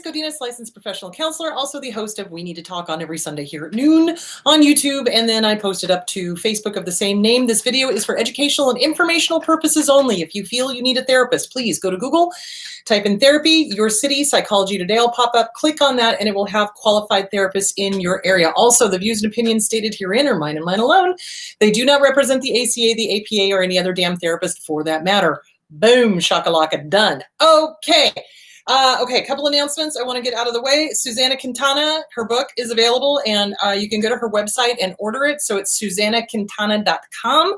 Grace Godinez, licensed professional counselor, also the host of We Need to Talk on every Sunday here at noon on YouTube, and then I post it up to Facebook of the same name. This video is for educational and informational purposes only. If you feel you need a therapist, please go to Google, type in therapy, your city, Psychology Today will pop up, click on that, and it will have qualified therapists in your area. Also, the views and opinions stated herein are mine and mine alone. They do not represent the ACA, the APA, or any other damn therapist for that matter. Boom, shakalaka, done. Okay. Okay, a couple announcements I want to get out of the way. Susanna Quintana, her book is available, and you can go to her website and order it. So it's susannaquintana.com.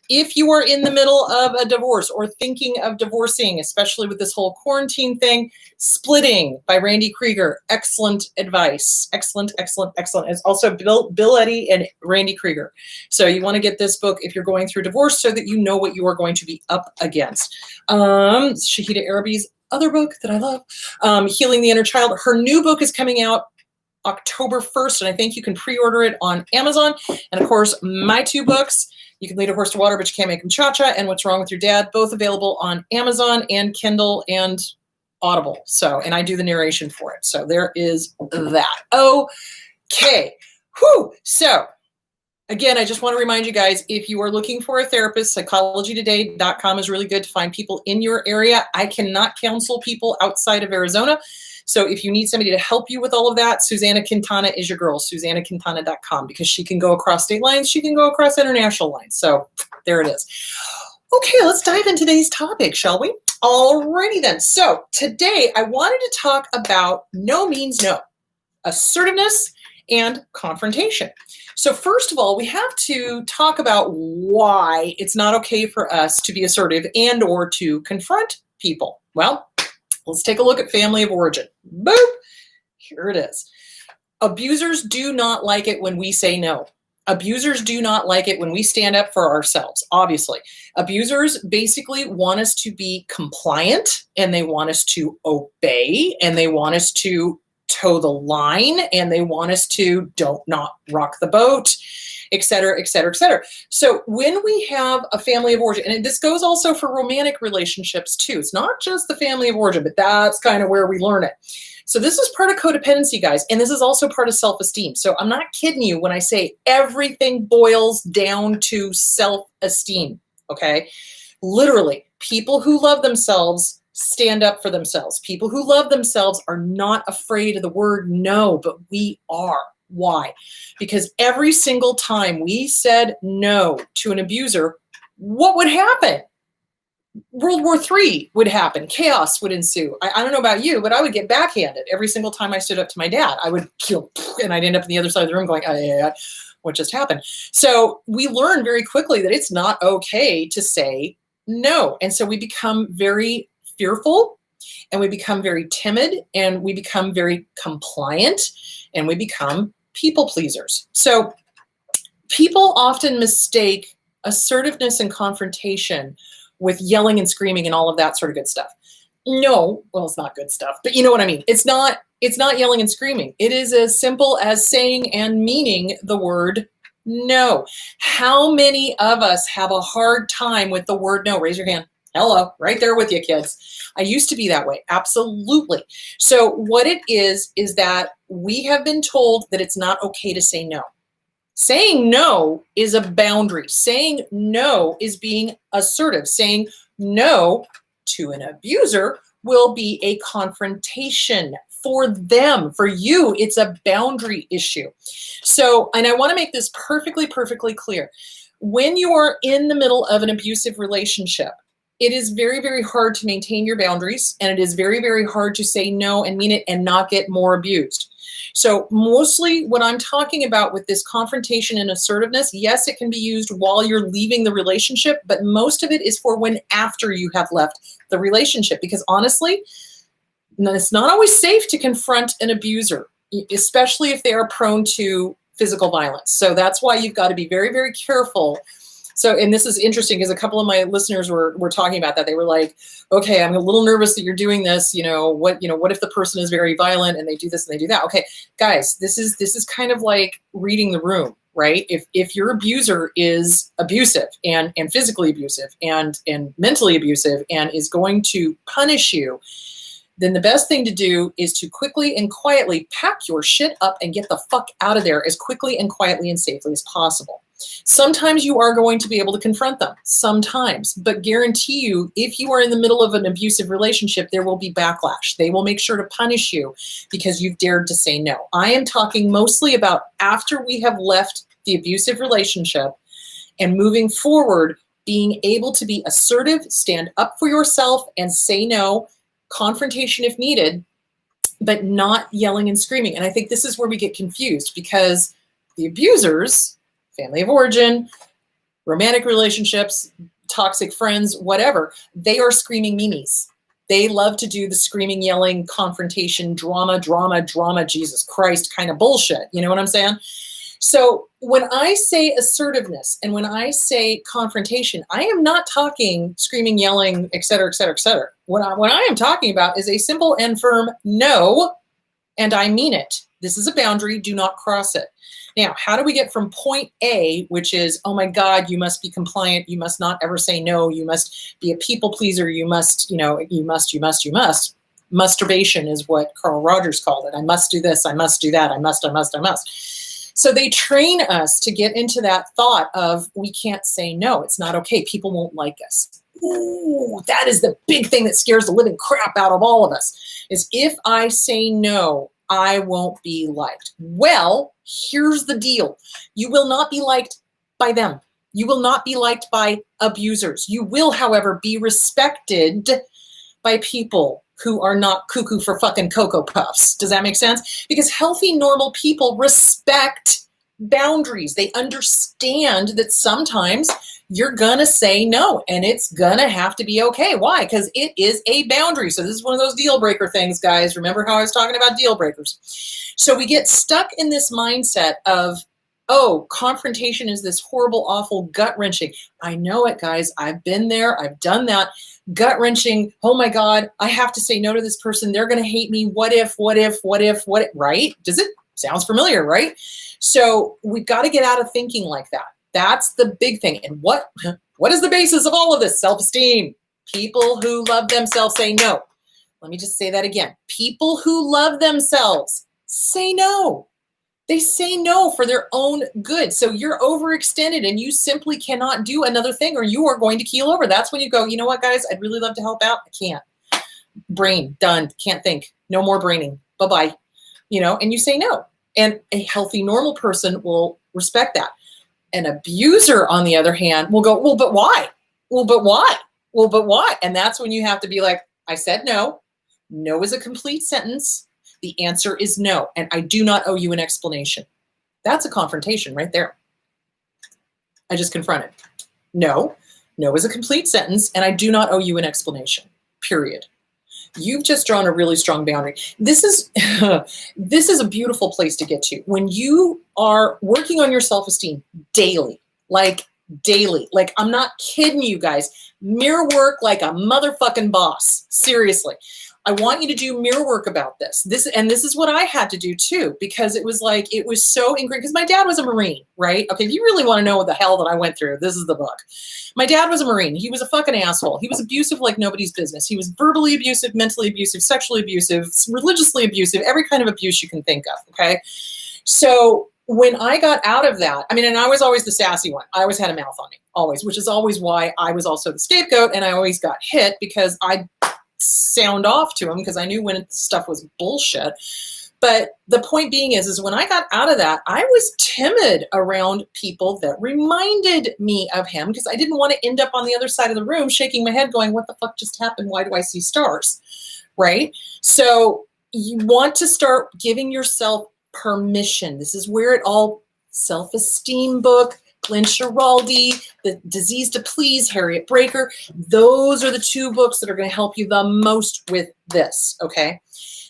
If you are in the middle of a divorce or thinking of divorcing, especially with this whole quarantine thing, Splitting by Randy Krieger, excellent advice. Excellent, excellent, excellent. It's also Bill Eddy and Randy Krieger. So you want to get this book if you're going through divorce so that you know what you are going to be up against. Shahida Arabi's other book that I love, Healing the Inner Child. Her new book is coming out October 1st, and I think you can pre-order it on Amazon. And of course, my two books, You Can Lead a Horse to Water, but You Can't Make Him Cha-Cha, and What's Wrong with Your Dad, both available on Amazon and Kindle and Audible. So, and I do the narration for it. So there is that. Okay. Whew. So again, I just want to remind you guys, if you are looking for a therapist, psychologytoday.com is really good to find people in your area. I cannot counsel people outside of Arizona. So if you need somebody to help you with all of that, Susanna Quintana is your girl, susannaquintana.com, because she can go across state lines. She can go across international lines. So there it is. Okay, let's dive into today's topic, shall we? Alrighty then. So today I wanted to talk about no means no, assertiveness and confrontation. So first of all, we have to talk about why it's not okay for us to be assertive and or to confront people. Well, let's take a look at family of origin. Boop. Here it is. Abusers do not like it when we say no. Abusers do not like it when we stand up for ourselves, obviously. Abusers basically want us to be compliant, and they want us to obey, and they want us to toe the line, and they want us to don't not rock the boat, et cetera, et cetera, et cetera. So when we have a family of origin, and this goes also for romantic relationships too, it's not just the family of origin, but that's kind of where we learn it. So this is part of codependency, guys, and this is also part of self-esteem. So I'm not kidding you when I say everything boils down to self-esteem, okay? Literally, people who love themselves stand up for themselves. People who love themselves are not afraid of the word no, but we are. Why? Because every single time we said no to an abuser, what would happen? World War III would happen. Chaos would ensue. I don't know about you, but I would get backhanded every single time I stood up to my dad. I would kill, and I'd end up in the other side of the room going, what just happened? So we learn very quickly that it's not okay to say no. And so we become very fearful, and we become very timid, and we become very compliant, and we become people pleasers. So people often mistake assertiveness and confrontation with yelling and screaming and all of that sort of good stuff. No, well, it's not good stuff, but you know what I mean. It's not yelling and screaming. It is as simple as saying and meaning the word no. How many of us have a hard time with the word no? Raise your hand. Hello, right there with you, kids. I used to be that way. Absolutely. So what it is that we have been told that it's not okay to say no. Saying no is a boundary. Saying no is being assertive. Saying no to an abuser will be a confrontation for them. For you, it's a boundary issue. So, and I want to make this perfectly, perfectly clear. When you are in the middle of an abusive relationship, it is very, very hard to maintain your boundaries, and it is very, very hard to say no and mean it and not get more abused. So mostly what I'm talking about with this confrontation and assertiveness, yes, it can be used while you're leaving the relationship, but most of it is for when after you have left the relationship, because honestly, it's not always safe to confront an abuser, especially if they are prone to physical violence. So that's why you've got to be very, very careful. So, and this is interesting because a couple of my listeners were talking about that. They were like, okay, I'm a little nervous that you're doing this. What if the person is very violent and they do this and they do that? Okay, guys, this is kind of like reading the room, right? If your abuser is abusive and physically abusive and mentally abusive and is going to punish you, then the best thing to do is to quickly and quietly pack your shit up and get the fuck out of there as quickly and quietly and safely as possible. Sometimes you are going to be able to confront them, sometimes, but guarantee you, if you are in the middle of an abusive relationship, there will be backlash. They will make sure to punish you because you've dared to say no. I am talking mostly about after we have left the abusive relationship and moving forward, being able to be assertive, stand up for yourself and say no, confrontation if needed, but not yelling and screaming. And I think this is where we get confused because the abusers, family of origin, romantic relationships, toxic friends, whatever, they are screaming memes. They love to do the screaming, yelling, confrontation, drama, Jesus Christ kind of bullshit. You know what I'm saying? So when I say assertiveness and when I say confrontation, I am not talking screaming, yelling, et cetera, et cetera, et cetera. What I am talking about is a simple and firm no, and I mean it. This is a boundary. Do not cross it. Now, how do we get from point A, which is, oh my God, you must be compliant. You must not ever say no. You must be a people pleaser. You must. Masturbation is what Carl Rogers called it. I must do this. I must do that. I must. So they train us to get into that thought of we can't say no. It's not okay. People won't like us. Ooh, that is the big thing that scares the living crap out of all of us, is if I say no, I won't be liked. Well, here's the deal. You will not be liked by them. You will not be liked by abusers. You will, however, be respected by people who are not cuckoo for fucking Cocoa Puffs. Does that make sense? Because healthy, normal people respect boundaries. They understand that sometimes you're gonna say no and it's gonna have to be okay. Why? Because it is a boundary. So this is one of those deal breaker things, guys. Remember how I was talking about deal breakers? So we get stuck in this mindset of, oh, confrontation is this horrible, awful, gut-wrenching. I know it, guys. I've been there. I've done that. Gut-wrenching. Oh my God, I have to say no to this person. They're going to hate me. What if, right? Does it? Sounds familiar, right? So we've got to get out of thinking like that. That's the big thing. And what is the basis of all of this? Self-esteem. People who love themselves say no. Let me just say that again. People who love themselves say no. They say no for their own good. So you're overextended and you simply cannot do another thing or you are going to keel over. That's when you go, you know what, guys, I'd really love to help out. I can't. Brain, done. Can't think. No more braining. Bye-bye. And you say no. And a healthy, normal person will respect that. An abuser, on the other hand, will go, well, but why? Well, but why? Well, but why? And that's when you have to be like, I said no. No is a complete sentence. The answer is no, and I do not owe you an explanation. That's a confrontation right there. I just confronted. No is a complete sentence, and I do not owe you an explanation, period. You've just drawn a really strong boundary. This is a beautiful place to get to. When you are working on your self-esteem daily, like I'm not kidding you guys, mirror work like a motherfucking boss, seriously. I want you to do mirror work about this. This is what I had to do too, because it was so ingrained, because my dad was a Marine, right? Okay, if you really want to know what the hell that I went through, this is the book. My dad was a Marine. He was a fucking asshole. He was abusive like nobody's business. He was verbally abusive, mentally abusive, sexually abusive, religiously abusive, every kind of abuse you can think of, okay? So when I got out of that, and I was always the sassy one. I always had a mouth on me, always, which is always why I was also the scapegoat, and I always got hit because I sound off to him because I knew when stuff was bullshit. But the point being is when I got out of that, I was timid around people that reminded me of him because I didn't want to end up on the other side of the room shaking my head going, what the fuck just happened? Why do I see stars? Right? So you want to start giving yourself permission. This is where it all, Self-Esteem book, Glenn Schiraldi, The Disease to Please, Harriet Breaker. Those are the two books that are going to help you the most with this, okay?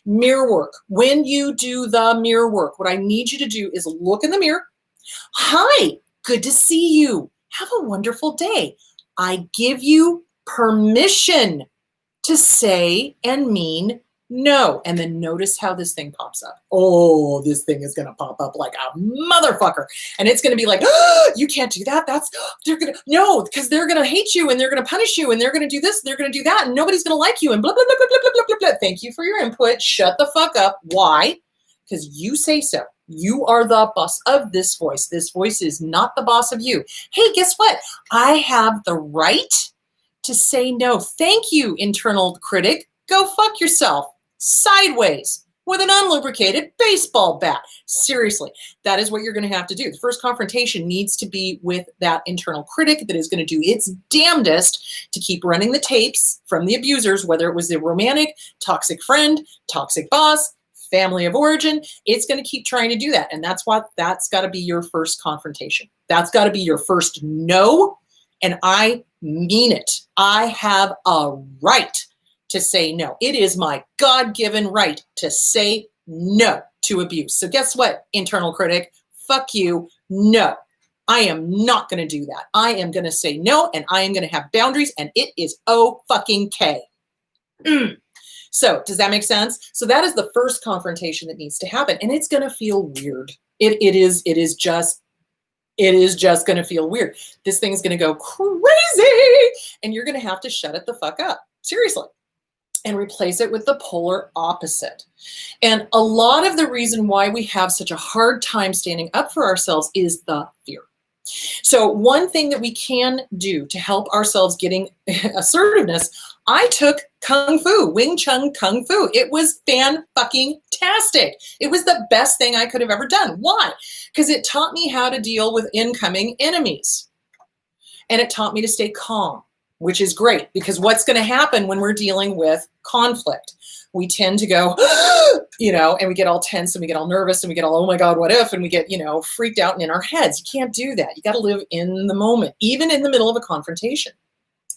Mirror work. When you do the mirror work, what I need you to do is look in the mirror. Hi, good to see you. Have a wonderful day. I give you permission to say and mean no. And then notice how this thing pops up. Oh, this thing is going to pop up like a motherfucker. And it's going to be like, oh, you can't do that. They're going to, no, because they're going to hate you and they're going to punish you and they're going to do this and they're going to do that and nobody's going to like you and blah, blah, blah, blah, blah, blah, blah, blah. Thank you for your input. Shut the fuck up. Why? Because you say so. You are the boss of this voice. This voice is not the boss of you. Hey, guess what? I have the right to say no. Thank you, internal critic. Go fuck yourself. Sideways with an unlubricated baseball bat. Seriously, that is what you're going to have to do. The first confrontation needs to be with that internal critic that is going to do its damnedest to keep running the tapes from the abusers, whether it was the romantic, toxic friend, toxic boss, family of origin. It's going to keep trying to do that. And that's got to be your first confrontation. That's got to be your first no. And I mean it. I have a right to say no. It is my God-given right to say no to abuse. So guess what, internal critic? Fuck you. No, I am not going to do that. I am going to say no, and I am going to have boundaries, and it is O-fucking-K. So does that make sense? So that is the first confrontation that needs to happen, and it's going to feel weird. It is just going to feel weird. This thing's going to go crazy, and you're going to have to shut it the fuck up. Seriously. And replace it with the polar opposite. And a lot of the reason why we have such a hard time standing up for ourselves is the fear. So one thing that we can do to help ourselves getting assertiveness, I took Kung Fu, Wing Chun Kung Fu. It was fan-fucking-tastic. It was the best thing I could have ever done. Why? Because it taught me how to deal with incoming enemies. And it taught me to stay calm, which is great, because what's going to happen when we're dealing with conflict? We tend to go, and we get all tense and we get all nervous and we get all, oh my God, what if? And we get, freaked out and in our heads. You can't do that. You got to live in the moment, even in the middle of a confrontation.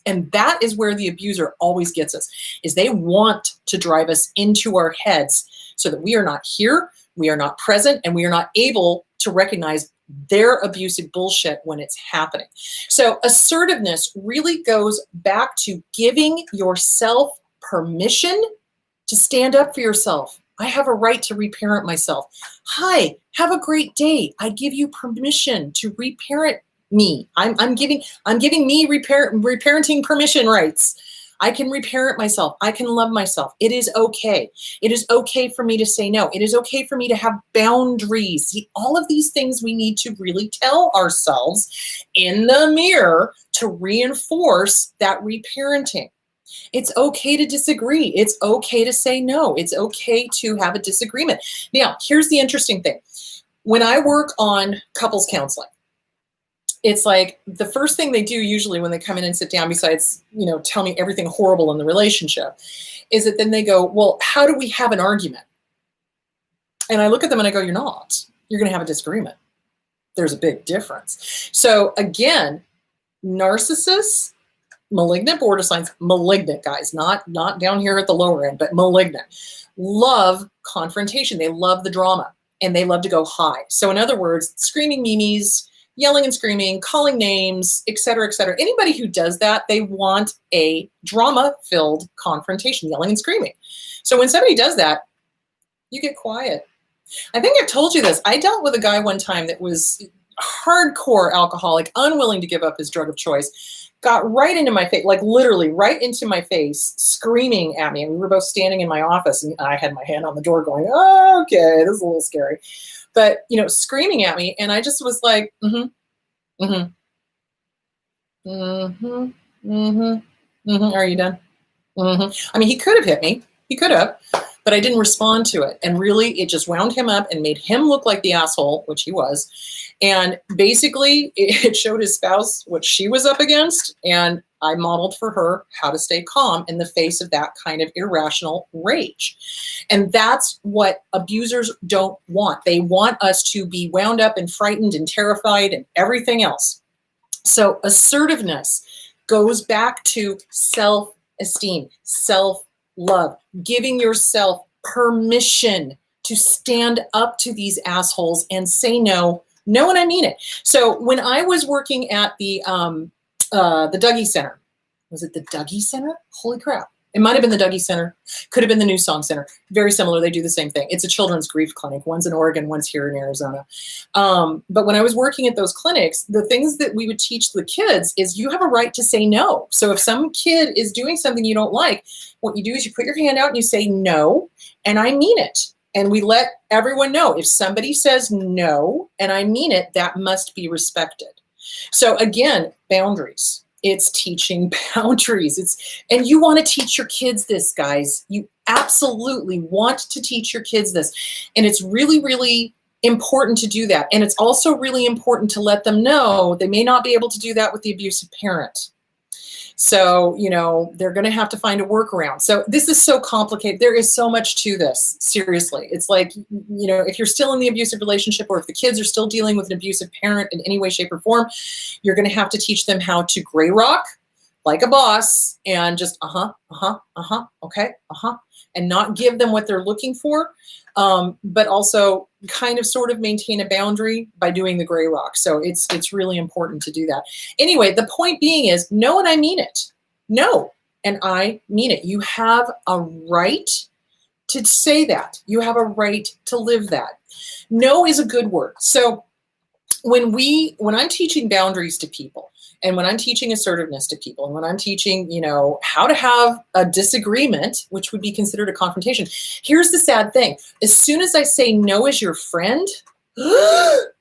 And that is where the abuser always gets us, is they want to drive us into our heads so that we are not here, we are not present, and we are not able to recognize their abusive bullshit when it's happening. So assertiveness really goes back to giving yourself permission to stand up for yourself. I have a right to reparent myself. Hi, have a great day. I give you permission to reparent me. I'm giving me reparenting permission rights. I can reparent myself. I can love myself. It is okay. It is okay for me to say no. It is okay for me to have boundaries. See, all of these things we need to really tell ourselves in the mirror to reinforce that reparenting. It's okay to disagree. It's okay to say no. It's okay to have a disagreement. Now, here's the interesting thing. When I work on couples counseling, it's like the first thing they do usually when they come in and sit down, besides, tell me everything horrible in the relationship, is that then they go, well, how do we have an argument? And I look at them and I go, you're not. You're going to have a disagreement. There's a big difference. So again, narcissists, malignant border signs, malignant guys, not down here at the lower end, but malignant, love confrontation. They love the drama and they love to go high. So in other words, screaming memes, yelling and screaming, calling names, et cetera, et cetera. Anybody who does that, they want a drama-filled confrontation, yelling and screaming. So when somebody does that, you get quiet. I think I've told you this. I dealt with a guy one time that was hardcore alcoholic, unwilling to give up his drug of choice, got right into my face, like literally right into my face, screaming at me. And we were both standing in my office and I had my hand on the door going, oh, okay, this is a little scary. But, screaming at me. And I just was like, are you done? I mean, he could have hit me. He could have, but I didn't respond to it. And really, it just wound him up and made him look like the asshole, which he was. And basically, it showed his spouse what she was up against. And I modeled for her how to stay calm in the face of that kind of irrational rage. And that's what abusers don't want. They want us to be wound up and frightened and terrified and everything else. So assertiveness goes back to self-esteem, self-love, giving yourself permission to stand up to these assholes and say no. No, and I mean it. So when I was working at the Dougie Center, was it the Dougie Center? Holy crap. It might have been the Dougie Center. Could have been the New Song Center. Very similar. They do the same thing. It's a children's grief clinic. One's in Oregon, one's here in Arizona. But when I was working at those clinics, the things that we would teach the kids is you have a right to say no. So if some kid is doing something you don't like, what you do is you put your hand out and you say no, and I mean it. And we let everyone know if somebody says no, and I mean it, that must be respected. So again, boundaries. It's teaching boundaries. And you want to teach your kids this, guys. You absolutely want to teach your kids this. And it's really, really important to do that. And it's also really important to let them know they may not be able to do that with the abusive parent. So, you know, they're going to have to find a workaround. So this is so complicated. There is so much to this. Seriously. It's like, you know, if you're still in the abusive relationship, or if the kids are still dealing with an abusive parent in any way, shape, or form, you're going to have to teach them how to gray rock like a boss and just okay, and not give them what they're looking for, but also kind of sort of maintain a boundary by doing the gray rock. So it's really important to do that. Anyway, the point being is no, and I mean it. No, and I mean it. You have a right to say that. You have a right to live that. No is a good word. So when I'm teaching boundaries to people, and when I'm teaching assertiveness to people, and when I'm teaching, you know, how to have a disagreement, which would be considered a confrontation, here's the sad thing. As soon as I say no as your friend, no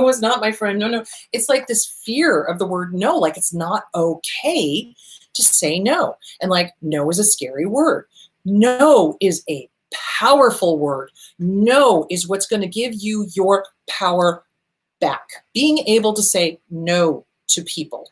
is not my friend. No. It's like this fear of the word no, like it's not okay to say no. And like, no is a scary word. No is a powerful word. No is what's going to give you your power back. Being able to say no to people,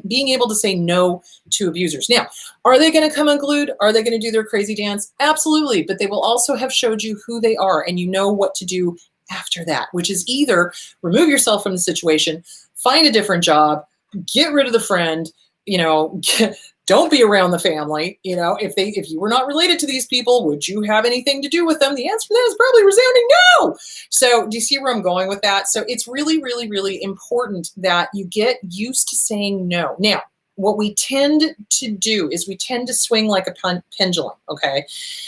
being able to say no to abusers. Now, are they going to come unglued? Are they going to do their crazy dance? Absolutely. But they will also have showed you who they are, and you know what to do after that, which is either remove yourself from the situation, find a different job, get rid of the friend, you know, don't be around the family. You know, if you were not related to these people, would you have anything to do with them? The answer to that is probably resounding no. So do you see where I'm going with that? So it's really, really, really important that you get used to saying no. Now, what we tend to do is we tend to swing like a pendulum, okay?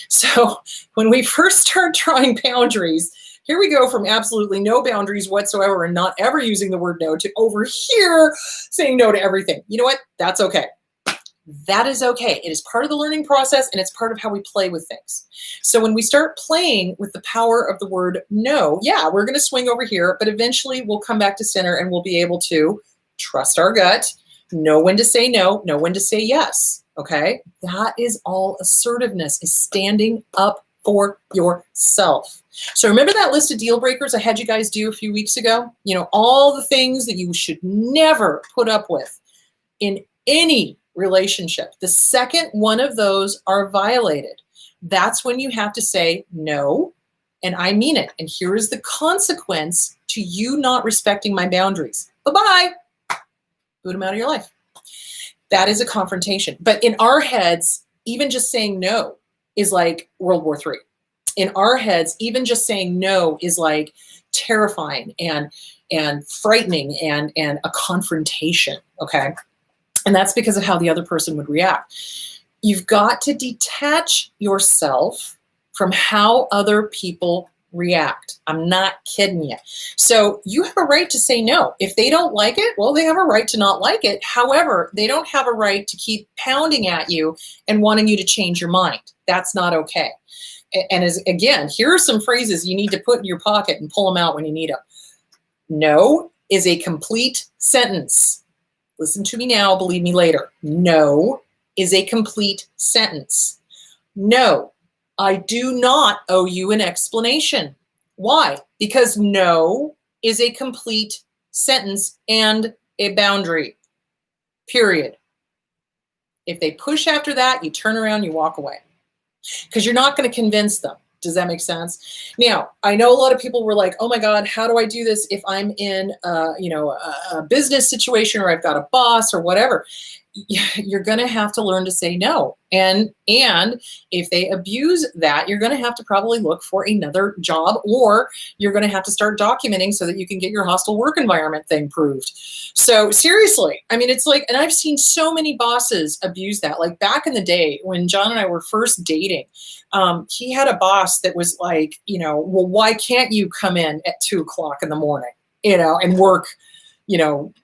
So when we first start trying boundaries, here we go from absolutely no boundaries whatsoever and not ever using the word no to over here saying no to everything. You know what? That's okay. That is okay. It is part of the learning process, and it's part of how we play with things. So when we start playing with the power of the word no, yeah, we're going to swing over here, but eventually we'll come back to center and we'll be able to trust our gut, know when to say no, know when to say yes. Okay? That is all assertiveness, is standing up for yourself. So remember that list of deal breakers I had you guys do a few weeks ago? You know, all the things that you should never put up with in any relationship. The second one of those are violated, that's when you have to say no, and I mean it. And here is the consequence to you not respecting my boundaries. Bye-bye. Boot them out of your life. That is a confrontation. But in our heads, even just saying no is like World War III. In our heads, even just saying no is like terrifying and frightening and a confrontation, okay? And that's because of how the other person would react. You've got to detach yourself from how other people react. I'm not kidding you. So you have a right to say no. If they don't like it, well, they have a right to not like it. However, they don't have a right to keep pounding at you and wanting you to change your mind. That's not okay. And again, here are some phrases you need to put in your pocket and pull them out when you need them. No is a complete sentence. Listen to me now, believe me later. No is a complete sentence. No, I do not owe you an explanation. Why? Because no is a complete sentence and a boundary. Period. If they push after that, you turn around, you walk away. Because you're not going to convince them. Does that make sense? Now, I know a lot of people were like, oh my God, how do I do this if I'm in a business situation or I've got a boss or whatever? you're going to have to learn to say no. And if they abuse that, you're going to have to probably look for another job, or you're going to have to start documenting so that you can get your hostile work environment thing proved. So seriously, I mean, it's like, and I've seen so many bosses abuse that. Like back in the day when John and I were first dating, he had a boss that was like, well, why can't you come in at 2:00 in the morning, and work,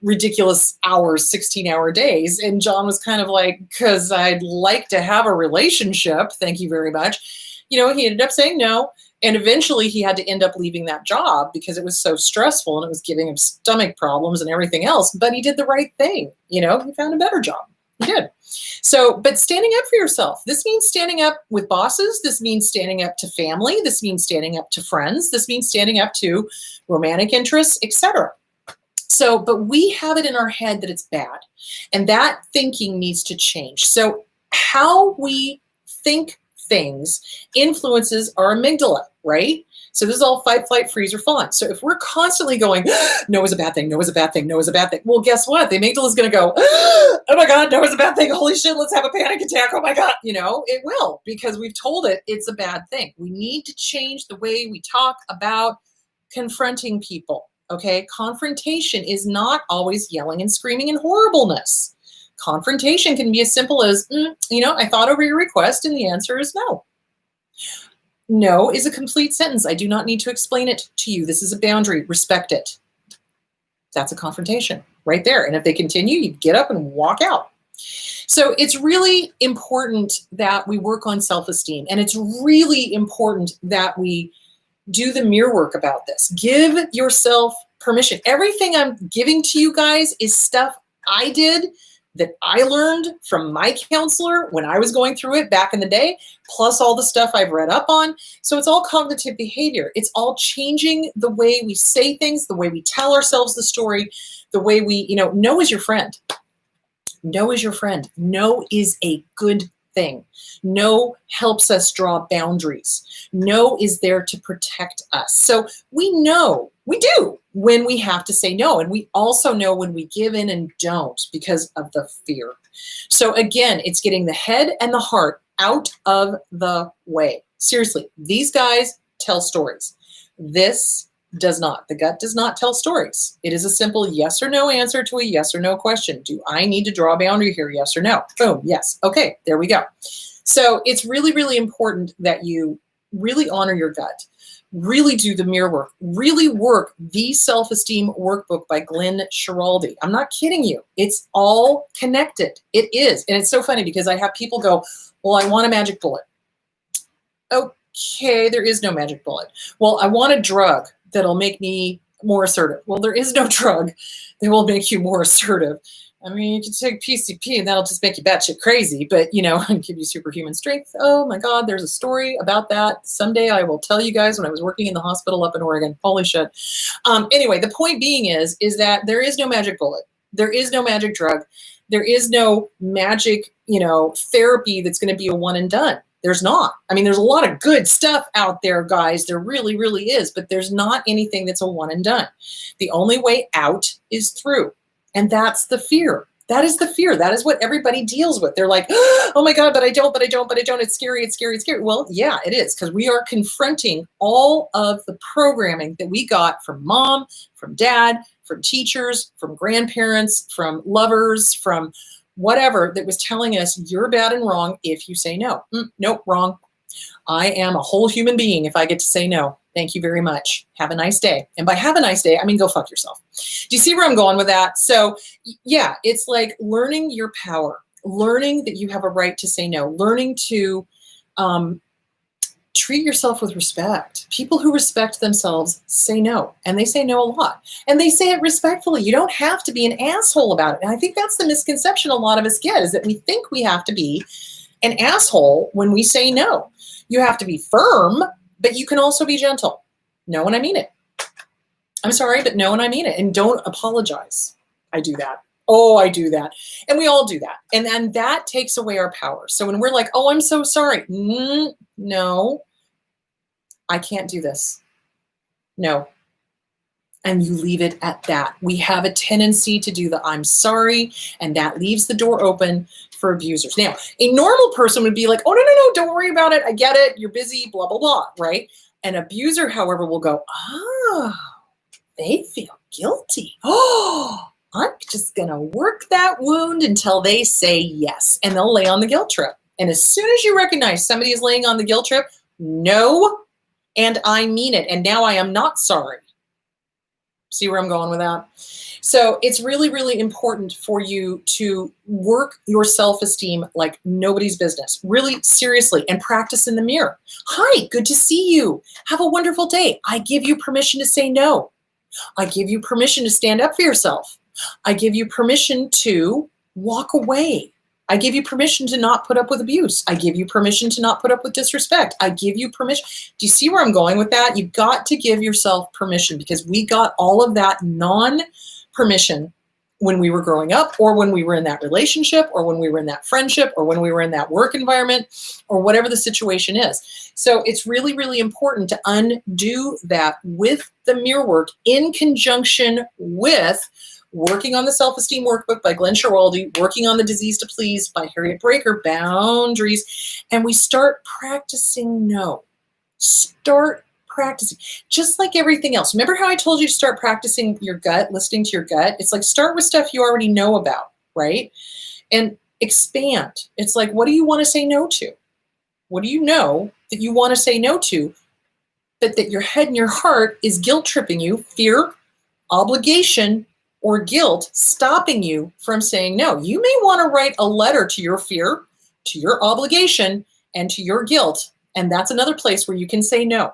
ridiculous hours, 16-hour days. And John was kind of like, because I'd like to have a relationship. Thank you very much. He ended up saying no. And eventually he had to end up leaving that job because it was so stressful and it was giving him stomach problems and everything else. But he did the right thing. He found a better job. He did. So, but standing up for yourself, this means standing up with bosses. This means standing up to family. This means standing up to friends. This means standing up to romantic interests, etc. So, but we have it in our head that it's bad, and that thinking needs to change. So how we think things influences our amygdala, right? So this is all fight, flight, freeze, or fawn. So if we're constantly going, no is a bad thing, no is a bad thing, no is a bad thing. Well, guess what? The amygdala is going to go, oh my God, no is a bad thing. Holy shit, let's have a panic attack. Oh my God. It will, because we've told it it's a bad thing. We need to change the way we talk about confronting people. Okay, confrontation is not always yelling and screaming and horribleness. Confrontation can be as simple as, I thought over your request and the answer is no. No is a complete sentence. I do not need to explain it to you. This is a boundary. Respect it. That's a confrontation right there. And if they continue, you get up and walk out. So it's really important that we work on self-esteem. And it's really important that we do the mirror work about this. Give yourself permission. Everything I'm giving to you guys is stuff I did that I learned from my counselor when I was going through it back in the day, plus all the stuff I've read up on. So it's all cognitive behavior. It's all changing the way we say things, the way we tell ourselves the story, the way we, no is your friend. No is your friend. No is a good thing. No helps us draw boundaries. No is there to protect us. So we do when we have to say no. And we also know when we give in and don't because of the fear. So again, it's getting the head and the heart out of the way. Seriously, these guys tell stories. This does not. The gut does not tell stories. It is a simple yes or no answer to a yes or no question. Do I need to draw a boundary here? Yes or no? Boom. Yes. Okay. There we go. So it's really, really important that you really honor your gut, really do the mirror work, really work the Self-Esteem Workbook by Glenn Schiraldi. I'm not kidding you. It's all connected. It is. And it's so funny because I have people go, well, I want a magic bullet. Okay, there is no magic bullet. Well, I want a drug that'll make me more assertive. Well, there is no drug that will make you more assertive. I mean, you can take PCP and that'll just make you batshit crazy, but give you superhuman strength. Oh my God, there's a story about that. Someday I will tell you guys when I was working in the hospital up in Oregon. Holy shit. Anyway, the point being is that there is no magic bullet. There is no magic drug. There is no magic, therapy that's going to be a one and done. There's not. I mean, there's a lot of good stuff out there, guys. There really, really is, but there's not anything that's a one and done. The only way out is through. And that's the fear. That is the fear. That is what everybody deals with. They're like, oh my God, but I don't. It's scary, it's scary, it's scary. Well, yeah, it is, because we are confronting all of the programming that we got from mom, from dad, from teachers, from grandparents, from lovers, from whatever that was telling us you're bad and wrong if you say no. Nope, wrong. I am a whole human being if I get to say no. Thank you very much. Have a nice day. And by have a nice day, I mean go fuck yourself. Do you see where I'm going with that? So yeah, it's like learning your power, learning that you have a right to say no, learning to treat yourself with respect. People who respect themselves say no, and they say no a lot, and they say it respectfully. You don't have to be an asshole about it. And I think that's the misconception a lot of us get, is that we think we have to be an asshole when we say no. You have to be firm, but you can also be gentle. No, when I mean it. I'm sorry, but no, when I mean it. And don't apologize. I do that. Oh, I do that. And we all do that. And then that takes away our power. So when we're like, oh, I'm so sorry. No, I can't do this. No. and you leave it at that. We have a tendency to do the I'm sorry, and that leaves the door open for abusers. Now, a normal person would be like, oh, no, don't worry about it. I get it. You're busy, blah, blah, blah, right? An abuser, however, will go, oh, they feel guilty. Oh, I'm just going to work that wound until they say yes, and they'll lay on the guilt trip. And as soon as you recognize somebody is laying on the guilt trip, no, and I mean it, and now I am not sorry. See where I'm going with that? So it's really, really important for you to work your self-esteem like nobody's business, really seriously, and practice in the mirror. Hi, good to see you. Have a wonderful day. I give you permission to say no. I give you permission to stand up for yourself. I give you permission to walk away. I give you permission to not put up with abuse. I give you permission to not put up with disrespect. I give you permission. Do you see where I'm going with that? You've got to give yourself permission, because we got all of that non-permission when we were growing up, or when we were in that relationship, or when we were in that friendship, or when we were in that work environment, or whatever the situation is. So it's really, really important to undo that with the mirror work, in conjunction with working on the Self-Esteem Workbook by Glenn Schiraldi, working on the Disease to Please by Harriet Breaker, boundaries, and we start practicing no. Start practicing, just like everything else. Remember how I told you to start practicing your gut, listening to your gut? It's like, start with stuff you already know about, right? And expand. It's like, what do you want to say no to? What do you know that you want to say no to, that your head and your heart is guilt tripping you, fear, obligation, or guilt stopping you from saying no? You may want to write a letter to your fear, to your obligation, and to your guilt. And that's another place where you can say no.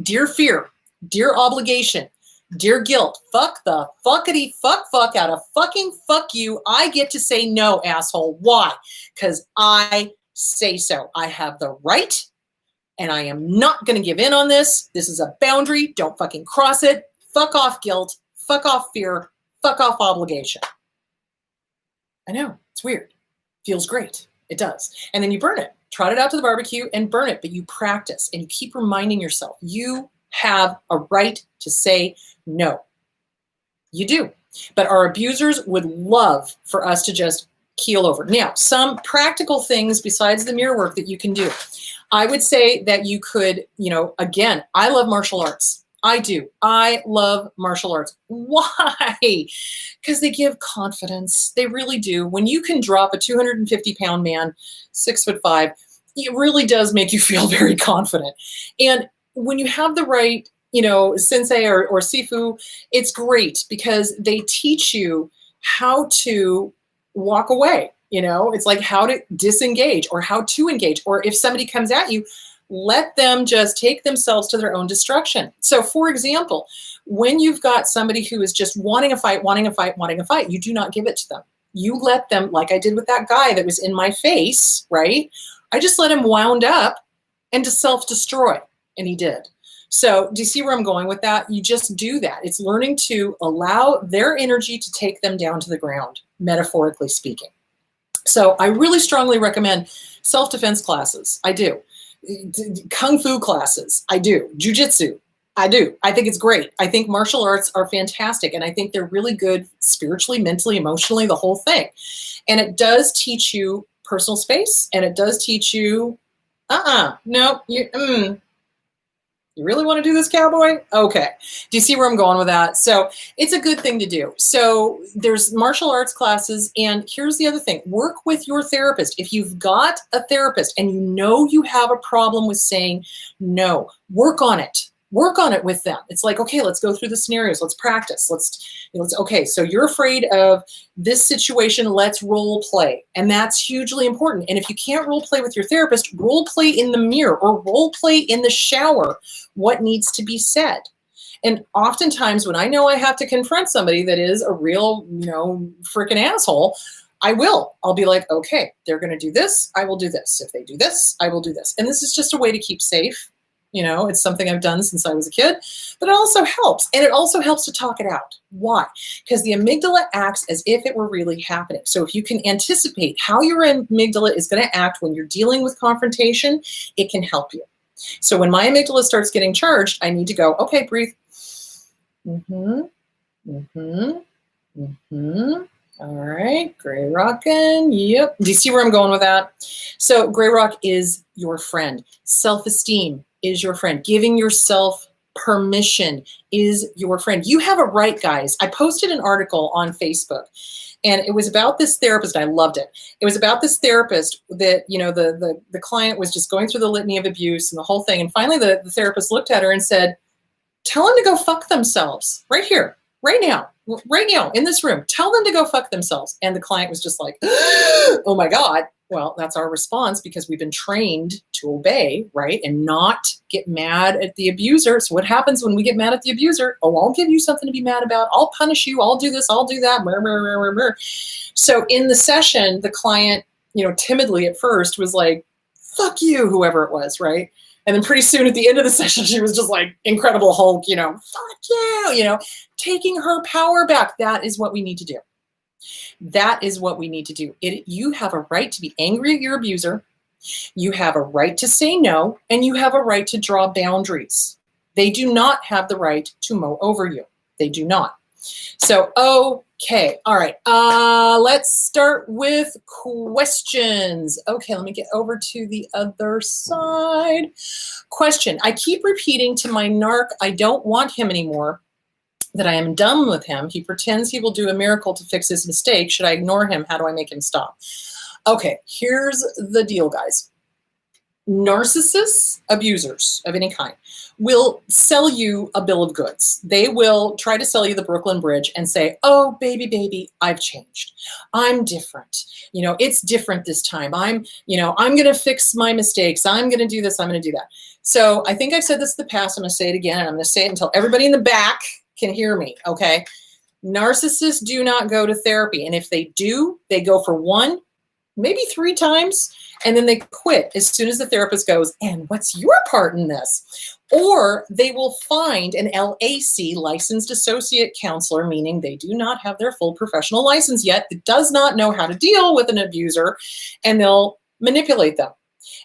Dear fear, dear obligation, dear guilt, fuck the fuckity fuck out of fucking fuck you. I get to say no, asshole. Why? Because I say so. I have the right, and I am not going to give in on this. This is a boundary. Don't fucking cross it. Fuck off guilt. Fuck off fear. Fuck off obligation. I know, it's weird. Feels great. It does. And then you burn it. Trot it out to the barbecue and burn it, but you practice and you keep reminding yourself, you have a right to say no. You do. But our abusers would love for us to just keel over. Now, some practical things besides the mirror work that you can do. I would say that you could, again, I love martial arts. I do. I love martial arts. Why? Because they give confidence. They really do. When you can drop a 250-pound man, 6'5", it really does make you feel very confident. And when you have the right, sensei or sifu, it's great because they teach you how to walk away. It's like how to disengage or how to engage. Or if somebody comes at you, let them just take themselves to their own destruction. So for example, when you've got somebody who is just wanting a fight, you do not give it to them. You let them, like I did with that guy that was in my face, right? I just let him wound up and to self-destroy, and he did. So do you see where I'm going with that? You just do that. It's learning to allow their energy to take them down to the ground, metaphorically speaking. So I really strongly recommend self-defense classes. I do. Kung Fu classes. I do. Jiu-jitsu. I do. I think it's great. I think martial arts are fantastic, and I think they're really good spiritually, mentally, emotionally, the whole thing. And it does teach you personal space, and it does teach you, no, you really want to do this, cowboy? Okay. Do you see where I'm going with that? So it's a good thing to do. So there's martial arts classes. And here's the other thing. Work with your therapist. If you've got a therapist and you have a problem with saying no, work on it. Work on it with them. It's like, okay, let's go through the scenarios. Let's practice. Okay, so you're afraid of this situation. Let's role play. And that's hugely important. And if you can't role play with your therapist, role play in the mirror or role play in the shower what needs to be said. And oftentimes when I know I have to confront somebody that is a real, freaking asshole, I'll be like, okay, they're going to do this. I will do this. If they do this, I will do this. And this is just a way to keep safe. It's something I've done since I was a kid, but it also helps. And it also helps to talk it out. Why? Because the amygdala acts as if it were really happening. So if you can anticipate how your amygdala is going to act when you're dealing with confrontation, it can help you. So when my amygdala starts getting charged, I need to go, okay, breathe. Mm-hmm. Mm-hmm. Mm-hmm. All right, gray rockin'. Yep. Do you see where I'm going with that? So gray rock is your friend. Self-esteem is your friend. Giving yourself permission is your friend. You have a right, guys. I posted an article on Facebook, and it was about this therapist. I loved it. It was about this therapist that, the client was just going through the litany of abuse and the whole thing. And finally the therapist looked at her and said, tell them to go fuck themselves right here, right now in this room. Tell them to go fuck themselves. And the client was just like, oh my God. Well, that's our response because we've been trained to obey, right? And not get mad at the abuser. So what happens when we get mad at the abuser? Oh, I'll give you something to be mad about. I'll punish you. I'll do this. I'll do that. So in the session, the client, timidly at first was like, fuck you, whoever it was, right? And then pretty soon at the end of the session, she was just like Incredible Hulk, fuck you, taking her power back. That is what we need to do. That is what we need to do. You have a right to be angry at your abuser. You have a right to say no, and you have a right to draw boundaries. They do not have the right to mow over you. They do not. So, okay. All right. Let's start with questions. Okay, let me get over to the other side. Question. I keep repeating to my narc, I don't want him anymore, that I am done with him. He pretends he will do a miracle to fix his mistake. Should I ignore him? How do I make him stop? Okay, here's the deal, guys. Narcissists, abusers of any kind, will sell you a bill of goods. They will try to sell you the Brooklyn Bridge and say, oh, baby, I've changed. I'm different. It's different this time. I'm going to fix my mistakes. I'm going to do this. I'm going to do that. So I think I've said this in the past. I'm going to say it again. And I'm going to say it until everybody in the back can hear me. Okay. Narcissists do not go to therapy. And if they do, they go for 1, maybe 3 times, and then they quit as soon as the therapist goes, and what's your part in this? Or they will find an LAC, licensed associate counselor, meaning they do not have their full professional license yet, that does not know how to deal with an abuser, and they'll manipulate them.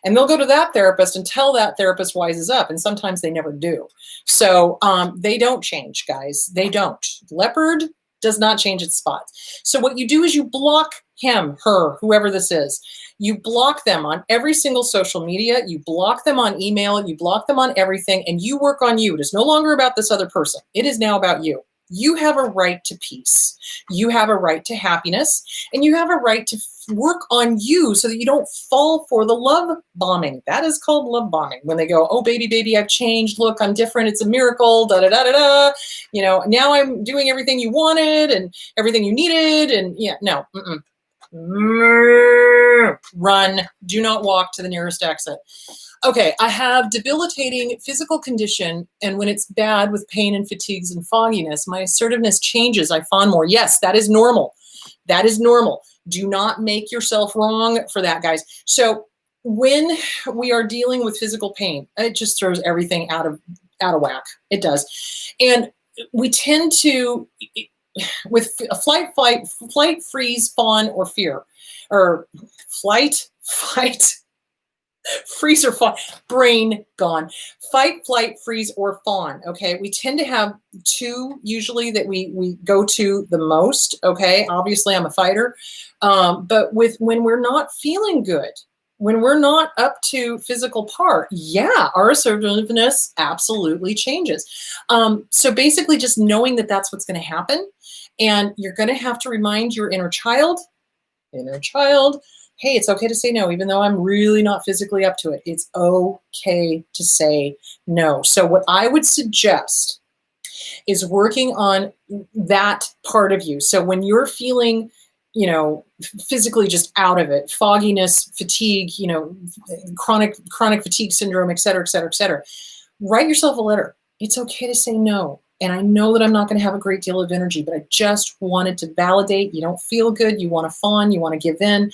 And they'll go to that therapist until that therapist wises up, and sometimes they never do. So they don't change, guys. They don't. Leopard does not change its spots. So what you do is you block him, her, whoever this is. You block them on every single social media. You block them on email. You block them on everything, and you work on you. It is no longer about this other person. It is now about you. You have a right to peace. You have a right to happiness, and you have a right to work on you so that you don't fall for the love bombing. That is called love bombing. When they go, oh, baby, I've changed. Look, I'm different. It's a miracle. Da da da da da. Now I'm doing everything you wanted and everything you needed. And yeah, no. Run. Do not walk to the nearest exit. Okay, I have debilitating physical condition, and when it's bad with pain and fatigues and fogginess, my assertiveness changes. I fawn more. Yes, that is normal. That is normal. Do not make yourself wrong for that, guys. So when we are dealing with physical pain, it just throws everything out of whack. It does. And we tend to, with a flight, freeze, fawn, or fear, or flight, fight, freeze or fawn, brain gone. Fight, flight, freeze, or fawn. Okay, we tend to have 2 usually that we go to the most. Okay, obviously I'm a fighter, but when we're not feeling good, when we're not up to physical par, yeah, our assertiveness absolutely changes. So basically, just knowing that that's what's going to happen, and you're going to have to remind your inner child. Hey, it's okay to say no, even though I'm really not physically up to it. It's okay to say no. So what I would suggest is working on that part of you. So when you're feeling, physically just out of it, fogginess, fatigue, chronic fatigue syndrome, et cetera, write yourself a letter. It's okay to say no. And I know that I'm not going to have a great deal of energy, but I just wanted to validate. You don't feel good. You want to fawn. You want to give in.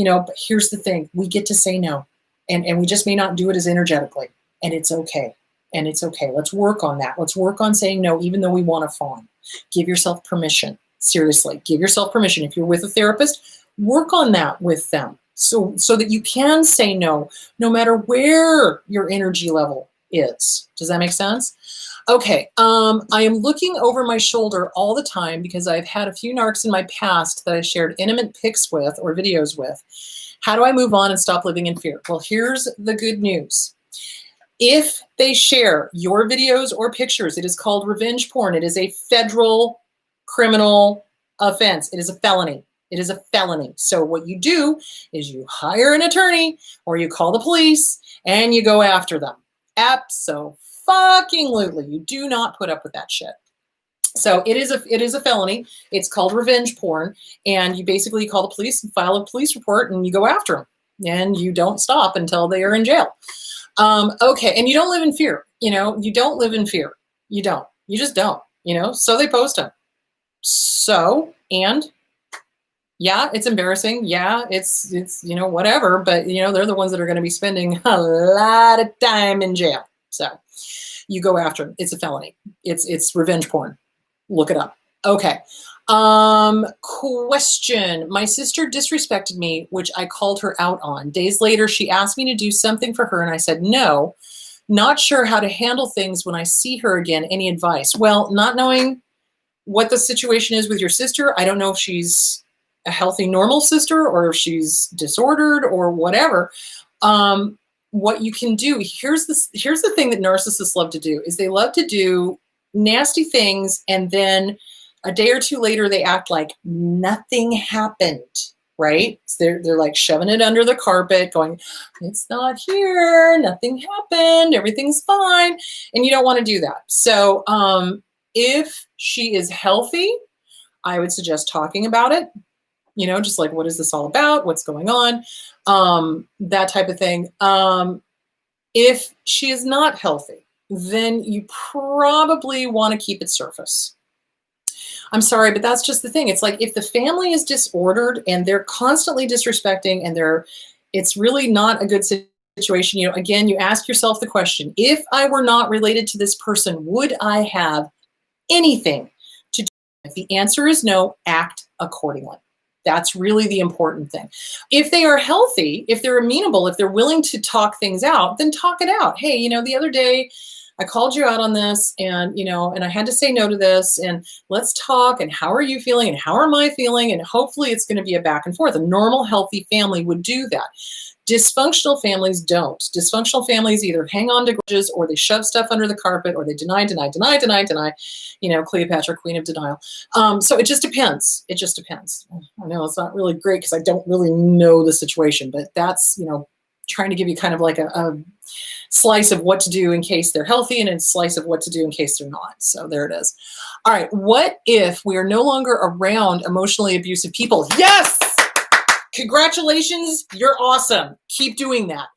But here's the thing. We get to say no. And we just may not do it as energetically. And it's okay. And it's okay. Let's work on that. Let's work on saying no, even though we want to fawn. Give yourself permission. Seriously, give yourself permission. If you're with a therapist, work on that with them so that you can say no, no matter where your energy level is. Does that make sense? Okay, I am looking over my shoulder all the time because I've had a few narcs in my past that I shared intimate pics with or videos with. How do I move on and stop living in fear? Well, here's the good news. If they share your videos or pictures, it is called revenge porn. It is a federal criminal offense. It is a felony. It is a felony. So what you do is you hire an attorney or you call the police and you go after them. Absolutely. You do not put up with that shit. So it is a felony. It's called revenge porn. And you basically call the police and file a police report and you go after them. And you don't stop until they are in jail. Okay, and you don't live in fear. You don't live in fear. You don't. You just don't. So they post them. So, and yeah, it's embarrassing. Yeah, it's whatever. But they're the ones that are going to be spending a lot of time in jail. So you go after them. It's a felony. It's revenge porn. Look it up. Okay. Question. My sister disrespected me, which I called her out on. Days later, she asked me to do something for her, and I said no. Not sure how to handle things when I see her again. Any advice? Well, not knowing what the situation is with your sister, I don't know if she's a healthy, normal sister or if she's disordered or whatever. What you can do, here's the thing that narcissists love to do, is they love to do nasty things, and then a day or two later, they act like nothing happened, right? So they're like shoving it under the carpet, going, it's not here, nothing happened, everything's fine. And you don't want to do that. So if she is healthy, I would suggest talking about it, just like, what is this all about? What's going on? That type of thing. If she is not healthy, then you probably want to keep it surface. I'm sorry, but that's just the thing. It's like if the family is disordered and they're constantly disrespecting and it's really not a good situation. Again, you ask yourself the question, if I were not related to this person, would I have anything to do? If the answer is no, act accordingly. That's really the important thing. If they are healthy, if they're amenable, if they're willing to talk things out, then talk it out. Hey, the other day I called you out on this and, and I had to say no to this, and let's talk, and how are you feeling and how am I feeling? And hopefully it's going to be a back and forth. A normal, healthy family would do that. Dysfunctional families don't. Dysfunctional families either hang on to grudges or they shove stuff under the carpet or they deny. Cleopatra, queen of denial. So it just depends. It just depends. I know it's not really great because I don't really know the situation, but that's, trying to give you kind of like a slice of what to do in case they're healthy and a slice of what to do in case they're not. So there it is. All right. What if we are no longer around emotionally abusive people? Yes! Congratulations. You're awesome. Keep doing that.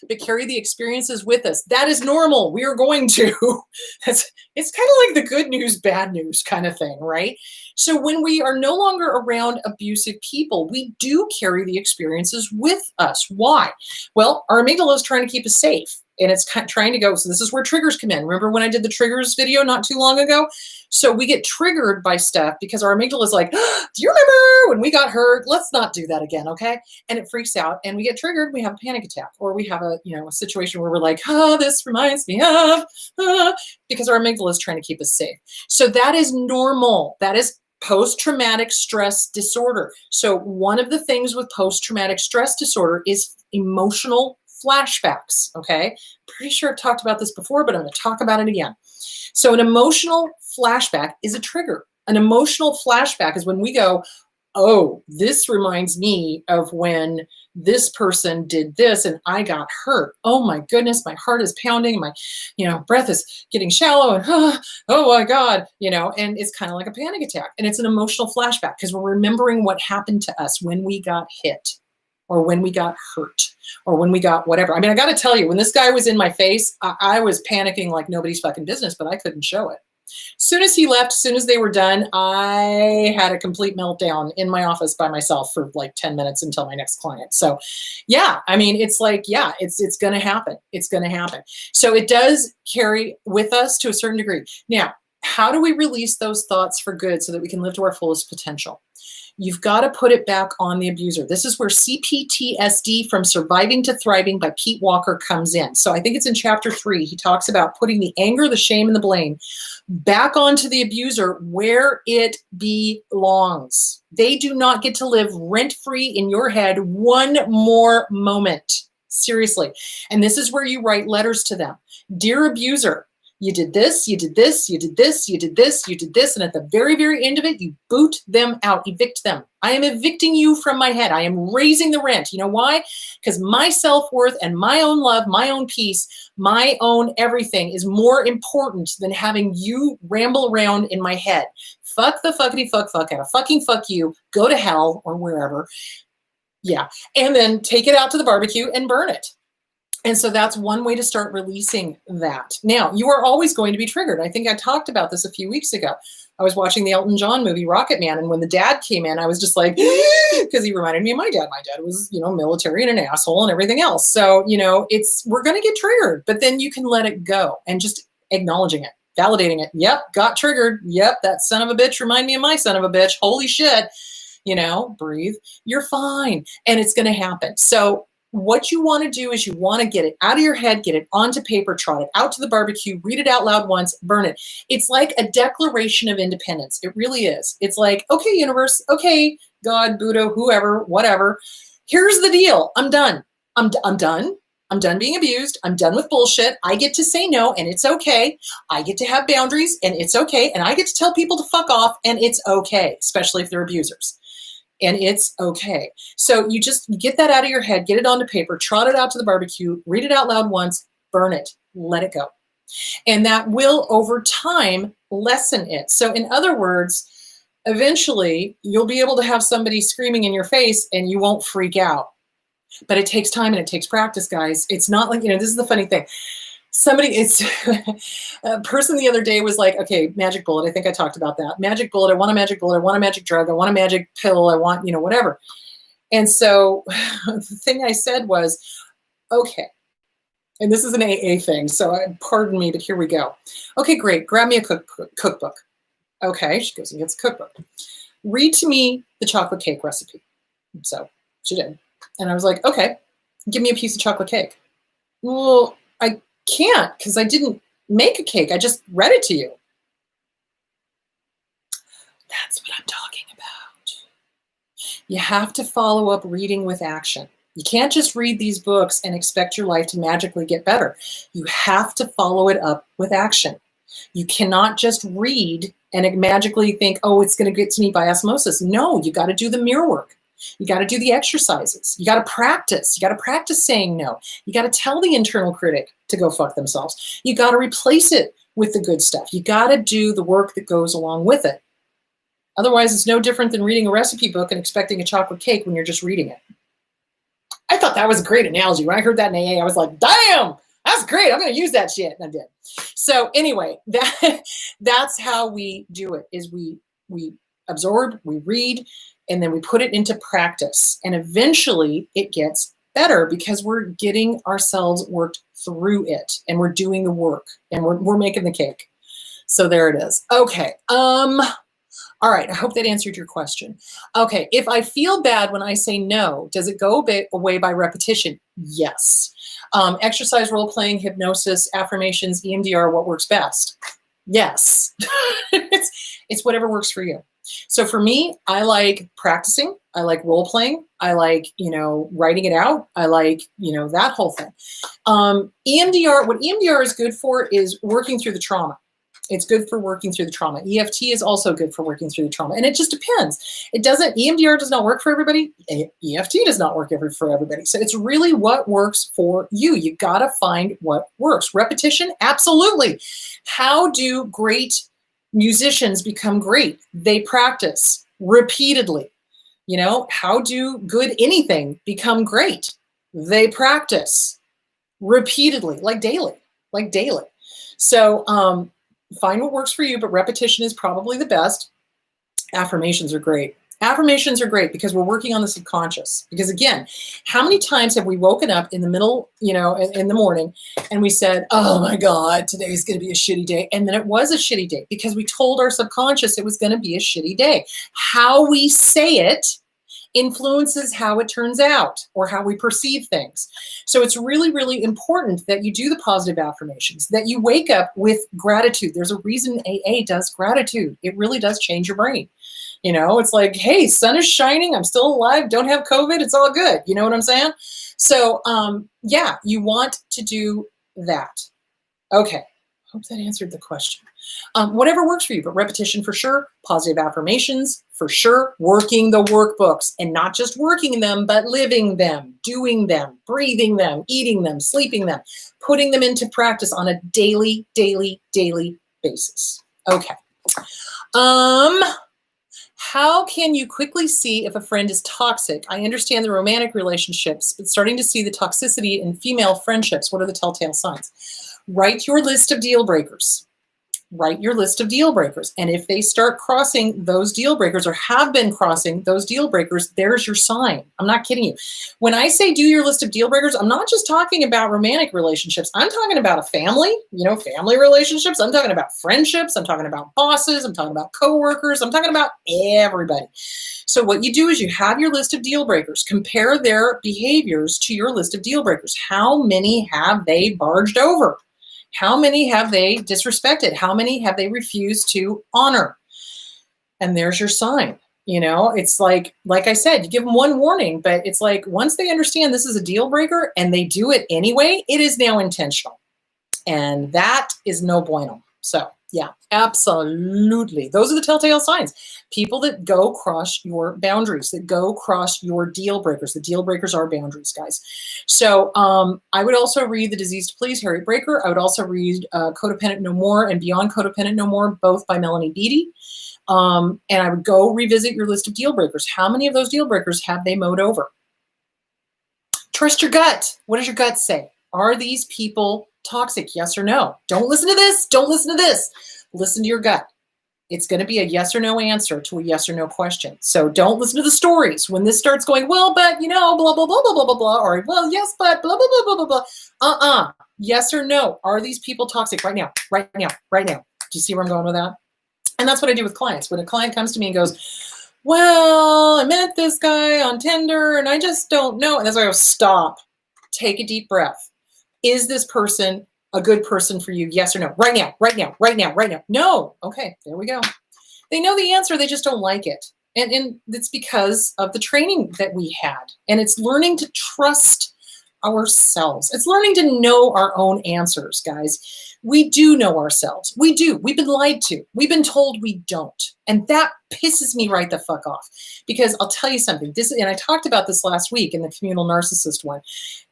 But carry the experiences with us. That is normal. We are going to. It's kind of like the good news, bad news kind of thing, right? So when we are no longer around abusive people, we do carry the experiences with us. Why? Well, our amygdala is trying to keep us safe. And it's trying to go. So this is where triggers come in. Remember when I did the triggers video not too long ago? So we get triggered by stuff because our amygdala is like, oh, do you remember when we got hurt? Let's not do that again, okay? And it freaks out and we get triggered. We have a panic attack, or we have a situation where we're like, oh, this reminds me of, because our amygdala is trying to keep us safe. So that is normal. That is post-traumatic stress disorder. So one of the things with post-traumatic stress disorder is emotional flashbacks, okay? Pretty sure I've talked about this before, but I'm going to talk about it again. So an emotional flashback is a trigger. An emotional flashback is when we go, oh, this reminds me of when this person did this and I got hurt. Oh my goodness, my heart is pounding, my breath is getting shallow, and oh my God, and it's kind of like a panic attack. And it's an emotional flashback because we're remembering what happened to us when we got hit, or when we got hurt, or when we got whatever. I mean, I got to tell you, when this guy was in my face, I was panicking like nobody's fucking business, but I couldn't show it. Soon as he left, soon as they were done, I had a complete meltdown in my office by myself for like 10 minutes until my next client. So yeah, I mean, it's like, yeah, it's going to happen. It's going to happen. So it does carry with us to a certain degree. Now, how do we release those thoughts for good so that we can live to our fullest potential? You've got to put it back on the abuser. This is where CPTSD, From Surviving to Thriving by Pete Walker, comes in. So I think it's in chapter 3. He talks about putting the anger, the shame, and the blame back onto the abuser where it belongs. They do not get to live rent-free in your head one more moment. Seriously. And this is where you write letters to them. Dear abuser, you did this, you did this, you did this, you did this, you did this, and at the very, very end of it, you boot them out, evict them. I am evicting you from my head. I am raising the rent. You know why? Because my self-worth and my own love, my own peace, my own everything is more important than having you ramble around in my head. Fuck the fuckity fuck out of fucking fuck you, go to hell or wherever. Yeah, and then take it out to the barbecue and burn it. And so that's one way to start releasing that. Now, you are always going to be triggered. I think I talked about this a few weeks ago. I was watching the Elton John movie, Rocket Man, and when the dad came in, I was just like, because he reminded me of my dad. My dad was, military and an asshole and everything else. So, we're going to get triggered, but then you can let it go and just acknowledging it, validating it. Yep, got triggered. Yep, that son of a bitch remind me of my son of a bitch. Holy shit. Breathe. You're fine. And it's going to happen. So what you want to do is you want to get it out of your head, get it onto paper, trot it out to the barbecue, read it out loud once, burn it. It's like a declaration of independence. It really is. It's like, okay, universe, okay, God, Buddha, whoever, whatever. Here's the deal. I'm done. I'm done. I'm done being abused. I'm done with bullshit. I get to say no, and it's okay. I get to have boundaries, and it's okay. And I get to tell people to fuck off, and it's okay, especially if they're abusers. And it's okay. So you just get that out of your head, get it onto paper, trot it out to the barbecue, read it out loud once, burn it, let it go. And that will, over time, lessen it. So in other words, eventually you'll be able to have somebody screaming in your face and you won't freak out. But it takes time and it takes practice, guys. It's not like, this is the funny thing. A person the other day was like, okay, magic bullet. I think I talked about that. Magic bullet. I want a magic bullet. I want a magic drug. I want a magic pill. I want, whatever. And so the thing I said was, okay, and this is an AA thing, so pardon me, but here we go. Okay, great. Grab me a cookbook. Okay, she goes and gets a cookbook. Read to me the chocolate cake recipe. So she did. And I was like, okay, give me a piece of chocolate cake. Well, I can't because I didn't make a cake. I just read it to you. That's what I'm talking about. You have to follow up reading with action. You can't just read these books and expect your life to magically get better. You have to follow it up with action. You cannot just read and magically think, oh, it's going to get to me by osmosis. No, you got to do the mirror work. You got to do the exercises. You got to practice. You got to practice saying no. You got to tell the internal critic to go fuck themselves. You got to replace it with the good stuff. You got to do the work that goes along with it. Otherwise, it's no different than reading a recipe book and expecting a chocolate cake when you're just reading it. I thought that was a great analogy. When I heard that in AA, I was like, damn, that's great. I'm going to use that shit. And I did. So anyway, that's how we do it, is we absorb, we read, and then we put it into practice. And eventually it gets better because we're getting ourselves worked through it and we're doing the work and we're making the cake. So there it is. Okay. All right. I hope that answered your question. Okay. If I feel bad when I say no, does it go away by repetition? Yes. Exercise, role-playing, hypnosis, affirmations, EMDR, what works best? Yes. It's whatever works for you. So for me, I like practicing. I like role-playing. I like, writing it out. I like, that whole thing. EMDR, what EMDR is good for is working through the trauma. It's good for working through the trauma. EFT is also good for working through the trauma. And it just depends. EMDR does not work for everybody. EFT does not work for everybody. So it's really what works for you. You got to find what works. Repetition, absolutely. How do great musicians become great? They practice repeatedly. How do good anything become great? They practice repeatedly, like daily. So, find what works for you, but repetition is probably the best. Affirmations are great. Affirmations are great because we're working on the subconscious. Because again, how many times have we woken up in the middle, in the morning, and we said, oh my God, today's going to be a shitty day. And then it was a shitty day because we told our subconscious it was going to be a shitty day. How we say it influences how it turns out or how we perceive things. So it's really, really important that you do the positive affirmations, that you wake up with gratitude. There's a reason AA does gratitude. It really does change your brain. It's like, hey, sun is shining. I'm still alive. Don't have COVID. It's all good. You know what I'm saying? So, yeah, you want to do that. Okay. Hope that answered the question. Whatever works for you, but repetition for sure. Positive affirmations for sure. Working the workbooks, and not just working them, but living them, doing them, breathing them, eating them, sleeping them, putting them into practice on a daily basis. Okay. How can you quickly see if a friend is toxic? I understand the romantic relationships, but starting to see the toxicity in female friendships. What are the telltale signs? Write your list of deal breakers. Write your list of deal breakers. And if they start crossing those deal breakers or have been crossing those deal breakers, there's your sign. I'm not kidding you. When I say do your list of deal breakers, I'm not just talking about romantic relationships. I'm talking about a family, family relationships. I'm talking about friendships. I'm talking about bosses. I'm talking about coworkers. I'm talking about everybody. So what you do is you have your list of deal breakers. Compare their behaviors to your list of deal breakers. How many have they barged over? How many have they disrespected? How many have they refused to honor? And there's your sign. It's like I said, you give them one warning, but it's like once they understand this is a deal breaker and they do it anyway, it is now intentional. And that is no bueno. So yeah, absolutely. Those are the telltale signs. People that go cross your boundaries, that go cross your deal breakers. The deal breakers are boundaries, guys. So I would also read The Disease to Please, Harriet Breaker. I would also read Codependent No More and Beyond Codependent No More, both by Melanie Beattie. And I would go revisit your list of deal breakers. How many of those deal breakers have they mowed over? Trust your gut. What does your gut say? Are these people toxic? Yes or no? Don't listen to this. Don't listen to this. Listen to your gut. It's going to be a yes or no answer to a yes or no question. So don't listen to the stories. When this starts going, well, but, blah, blah, blah, blah, blah, blah, blah, or, well, yes, but, blah, blah, blah, blah, blah, blah. Yes or no. Are these people toxic right now? Right now. Right now. Do you see where I'm going with that? And that's what I do with clients. When a client comes to me and goes, well, I met this guy on Tinder and I just don't know. And that's why I go, stop. Take a deep breath. Is this person a good person for you? Yes or no? Right now, right now, right now, right now. No. Okay, there we go. They know the answer. They just don't like it. And it's because of the training that we had. And it's learning to trust ourselves. It's learning to know our own answers, guys. We do know ourselves. We do. We've been lied to. We've been told we don't. And that pisses me right the fuck off. Because I'll tell you something. And I talked about this last week in the communal narcissist one.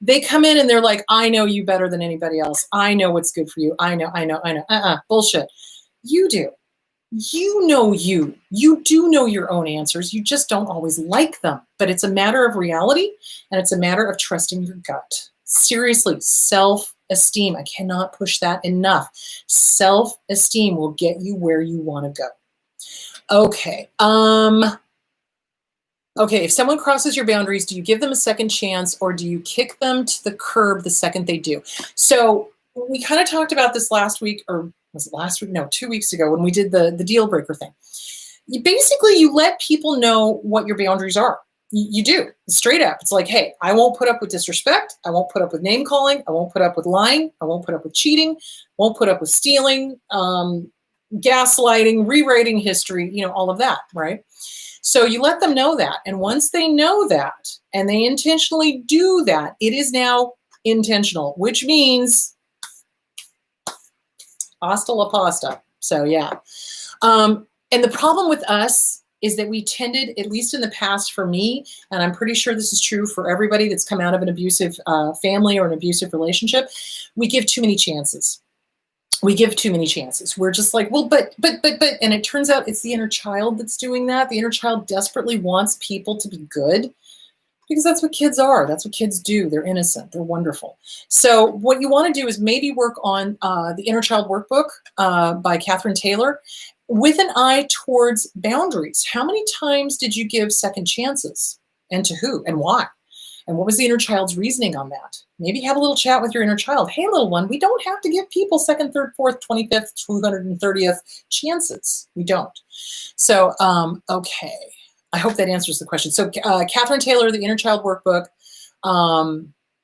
They come in and they're like, I know you better than anybody else. I know what's good for you. I know. Bullshit. You do. You know you. You do know your own answers. You just don't always like them. But it's a matter of reality, and it's a matter of trusting your gut. Seriously, self-esteem. I cannot push that enough. Self-esteem will get you where you want to go. Okay. Okay, if someone crosses your boundaries, do you give them a second chance or do you kick them to the curb the second they do? So we kind of talked about this last week, or was it last week? No, 2 weeks ago when we did the deal breaker thing. You let people know what your boundaries are. You do, straight up. It's like, hey, I won't put up with disrespect. I won't put up with name calling. I won't put up with lying. I won't put up with cheating. Won't put up with stealing, gaslighting, rewriting history, all of that, right? So you let them know that. And once they know that and they intentionally do that, it is now intentional, which means hasta la pasta. So yeah. And the problem with us is that we tended, at least in the past for me, and I'm pretty sure this is true for everybody that's come out of an abusive family or an abusive relationship, we give too many chances. We give too many chances. We're just like, well, but, and it turns out it's the inner child that's doing that. The inner child desperately wants people to be good because that's what kids are. That's what kids do. They're innocent. They're wonderful. So what you want to do is maybe work on the Inner Child Workbook by Catherine Taylor. With an eye towards boundaries, how many times did you give second chances? And to who and why? And what was the inner child's reasoning on that? Maybe have a little chat with your inner child. Hey, little one, we don't have to give people second, third, fourth, 25th, 230th chances. We don't. So, okay. I hope that answers the question. So Catherine Taylor, the Inner Child Workbook,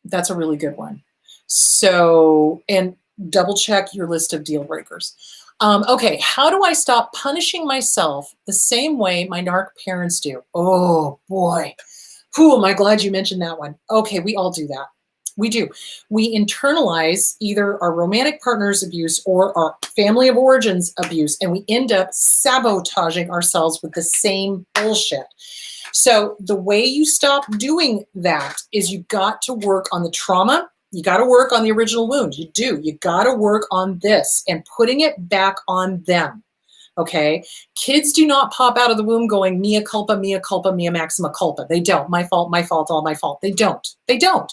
that's a really good one. So, and double check your list of deal breakers. Okay, how do I stop punishing myself the same way my narc parents do? Oh, boy. Whew, am I glad you mentioned that one. Okay, we all do that. We do. We internalize either our romantic partner's abuse or our family of origins abuse, and we end up sabotaging ourselves with the same bullshit. So the way you stop doing that is you got to work on the trauma. You got to work on the original wound. You do. You got to work on this and putting it back on them. Okay. Kids do not pop out of the womb going, mea culpa, mea maxima culpa. They don't. My fault, all my fault. They don't. They don't.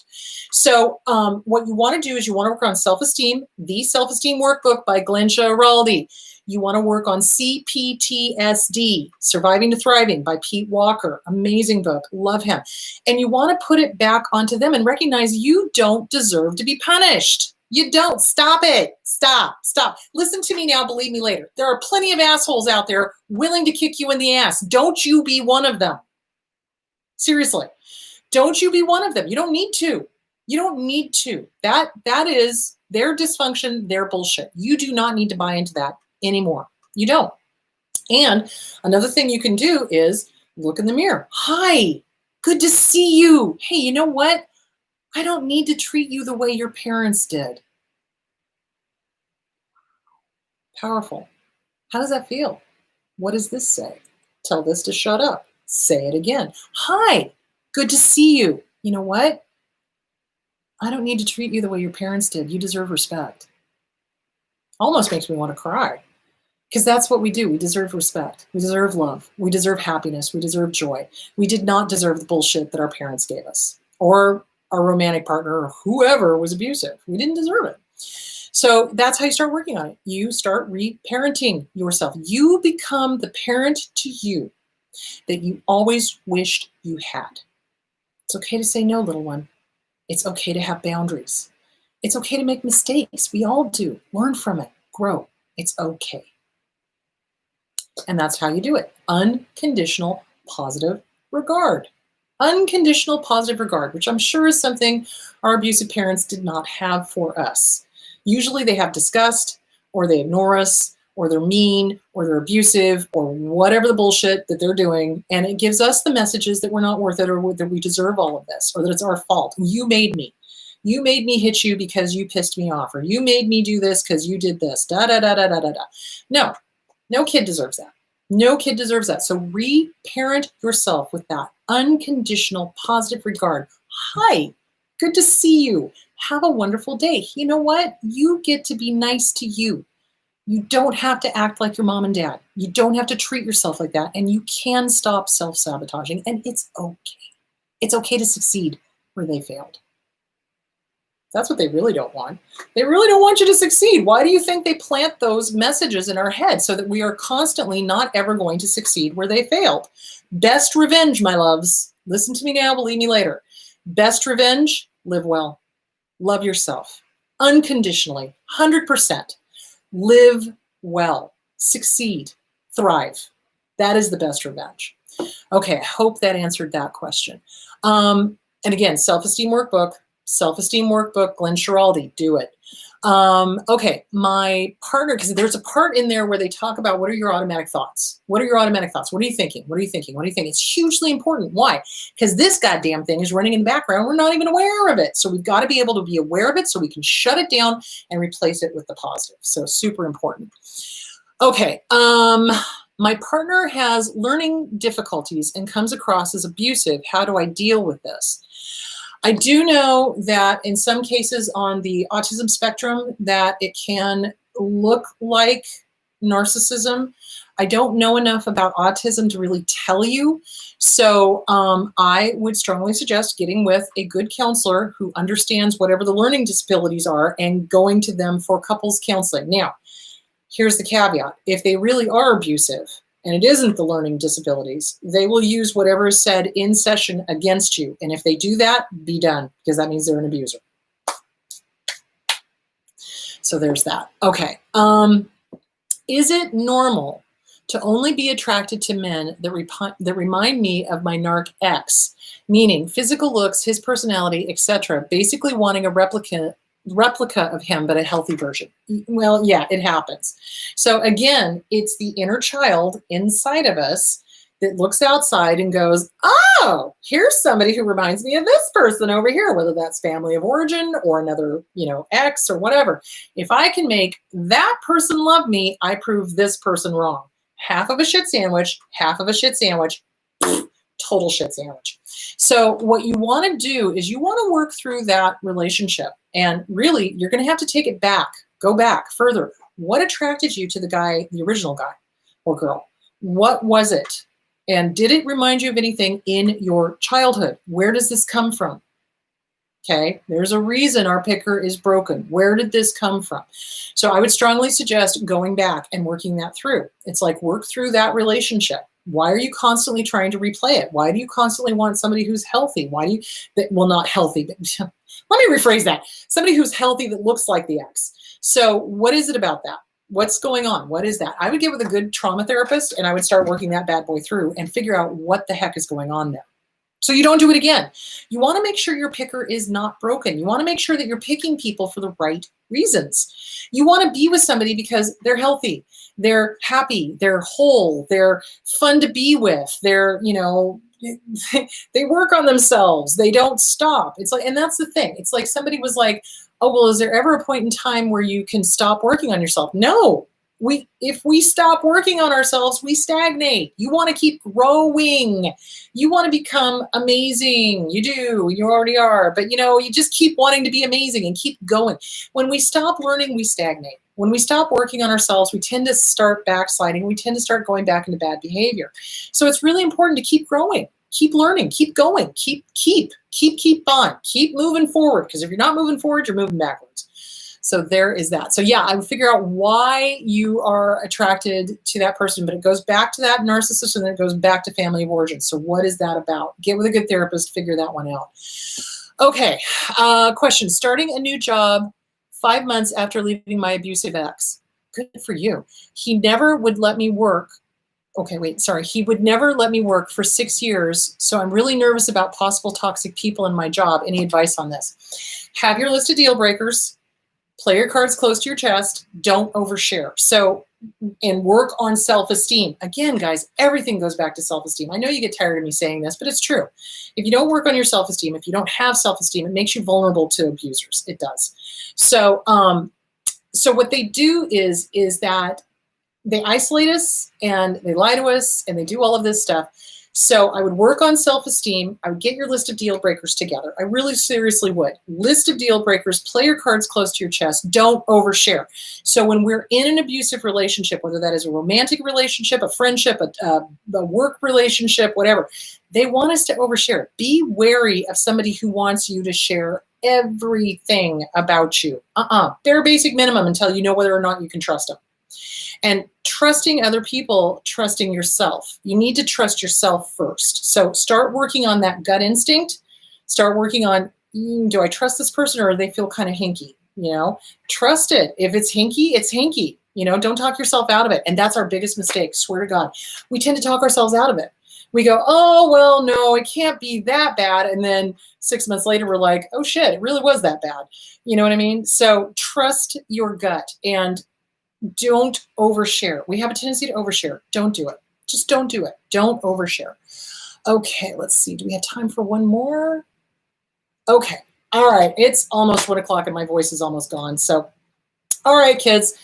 So what you want to do is you want to work on self-esteem, the Self-Esteem Workbook by Glenn Giraldi. You want to work on CPTSD, Surviving to Thriving by Pete Walker. Amazing book. Love him. And you want to put it back onto them and recognize you don't deserve to be punished. You don't. Stop it. Stop. Listen to me now. Believe me later. There are plenty of assholes out there willing to kick you in the ass. Don't you be one of them. Seriously. Don't you be one of them. You don't need to. You don't need to. That is their dysfunction, their bullshit. You do not need to buy into that anymore. You don't. And another thing you can do is look in the mirror. Hi, good to see you. Hey, you know what? I don't need to treat you the way your parents did. Powerful. How does that feel? What does this say? Tell this to shut up. Say it again. Hi, good to see you. You know what? I don't need to treat you the way your parents did. You deserve respect. Almost makes me want to cry. Because that's what we do. We deserve respect. We deserve love. We deserve happiness. We deserve joy. We did not deserve the bullshit that our parents gave us. Or our romantic partner or whoever was abusive. We didn't deserve it. So that's how you start working on it. You start reparenting yourself. You become the parent to you that you always wished you had. It's okay to say no, little one. It's okay to have boundaries. It's okay to make mistakes. We all do. Learn from it. Grow. It's okay. And that's how you do it. Unconditional positive regard. Unconditional positive regard, which I'm sure is something our abusive parents did not have for us. Usually they have disgust, or they ignore us, or they're mean, or they're abusive, or whatever the bullshit that they're doing. And it gives us the messages that we're not worth it, or that we deserve all of this, or that it's our fault. You made me. You made me hit you because you pissed me off, or you made me do this because you did this. Da da da da da da da. No kid deserves that. No kid deserves that. So reparent yourself with that unconditional positive regard. Hi, good to see you. Have a wonderful day. You know what? You get to be nice to you. You don't have to act like your mom and dad. You don't have to treat yourself like that. And you can stop self-sabotaging. And it's okay. It's okay to succeed where they failed. That's what they really don't want. They really don't want you to succeed. Why do you think they plant those messages in our head so that we are constantly not ever going to succeed where they failed? Best revenge, my loves. Listen to me now, believe me later. Best revenge, live well. Love yourself. Unconditionally, 100%. Live well. Succeed. Thrive. That is the best revenge. Okay, I hope that answered that question. And again, Self-Esteem Workbook. Self-Esteem Workbook, Glenn Giraldi, do it. Okay, my partner, because there's a part in there where they talk about what are your automatic thoughts? What are your automatic thoughts? What are you thinking? What are you thinking? What are you thinking? It's hugely important. Why? Because this goddamn thing is running in the background. We're not even aware of it. So we've got to be able to be aware of it so we can shut it down and replace it with the positive. So super important. Okay, my partner has learning difficulties and comes across as abusive. How do I deal with this? I do know that in some cases on the autism spectrum that it can look like narcissism. I don't know enough about autism to really tell you. So I would strongly suggest getting with a good counselor who understands whatever the learning disabilities are and going to them for couples counseling. Now, Here's the caveat. If they really are abusive, and it isn't the learning disabilities, they will use whatever is said in session against you. And if they do that, be done, because that means they're an abuser. So there's that. Okay. Is it normal to only be attracted to men that remind me of my narc ex, meaning physical looks, his personality, etc., basically wanting a replica of him, but a healthy version? Well, yeah, it happens. So again, it's the inner child inside of us that looks outside and goes, oh, here's somebody who reminds me of this person over here, whether that's family of origin or another, ex or whatever. If I can make that person love me, I prove this person wrong. Half of a shit sandwich, half of a shit sandwich, total shit sandwich. So what you want to do is you want to work through that relationship. And really, you're going to have to take it back, go back further. What attracted you to the guy, the original guy or girl? What was it? And did it remind you of anything in your childhood? Where does this come from? Okay, there's a reason our picker is broken. Where did this come from? So I would strongly suggest going back and working that through. It's like work through that relationship. Why are you constantly trying to replay it? Why do you constantly want somebody who's healthy? Well, not healthy, but let me rephrase that. Somebody who's healthy that looks like the ex. So what is it about that? What's going on? What is that? I would get with a good trauma therapist and I would start working that bad boy through and figure out what the heck is going on there. So you don't do it again. You want to make sure your picker is not broken. You want to make sure that you're picking people for the right reasons. You want to be with somebody because they're healthy, they're happy, they're whole, they're fun to be with, they're, they work on themselves, they don't stop. It's like, and that's the thing. It's like somebody was like, oh, well, is there ever a point in time where you can stop working on yourself? No. If we stop working on ourselves, we stagnate. You want to keep growing. You want to become amazing. You do. You already are. But, you just keep wanting to be amazing and keep going. When we stop learning, we stagnate. When we stop working on ourselves, we tend to start backsliding. We tend to start going back into bad behavior. So it's really important to keep growing, keep learning, keep going, keep on, keep moving forward. Because if you're not moving forward, you're moving backwards. So there is that. So yeah, I would figure out why you are attracted to that person, but it goes back to that narcissist and then it goes back to family of origin. So what is that about? Get with a good therapist, figure that one out. Okay, question. Starting a new job 5 months after leaving my abusive ex. Good for you. He never would let me work. Okay, wait, sorry. He would never let me work for 6 years. So I'm really nervous about possible toxic people in my job. Any advice on this? Have your list of deal breakers. Play your cards close to your chest. Don't overshare. So, and work on self-esteem. Again, guys, everything goes back to self-esteem. I know you get tired of me saying this, but it's true. If you don't work on your self-esteem, if you don't have self-esteem, it makes you vulnerable to abusers. It does. So, so what they do is that they isolate us and they lie to us and they do all of this stuff. So I would work on self-esteem. I would get your list of deal breakers together. I really seriously would. List of deal breakers, play your cards close to your chest. Don't overshare. So when we're in an abusive relationship, whether that is a romantic relationship, a friendship, a work relationship, whatever, they want us to overshare. Be wary of somebody who wants you to share everything about you. Bare basic minimum until you know whether or not you can trust them. And trusting other people, trusting yourself. You need to trust yourself first. So start working on that gut instinct. Start working on, do I trust this person or do they feel kind of hinky? Trust it. If it's hinky, it's hinky. Don't talk yourself out of it. And that's our biggest mistake. Swear to God. We tend to talk ourselves out of it. We go, oh, well, no, it can't be that bad. And then 6 months later, we're like, oh shit, it really was that bad. You know what I mean? So trust your gut and don't overshare. We have a tendency to overshare. Don't do it. Just don't do it. Don't overshare. Okay, let's see. Do we have time for one more? Okay. All right. It's almost 1 o'clock and my voice is almost gone. So, all right, kids.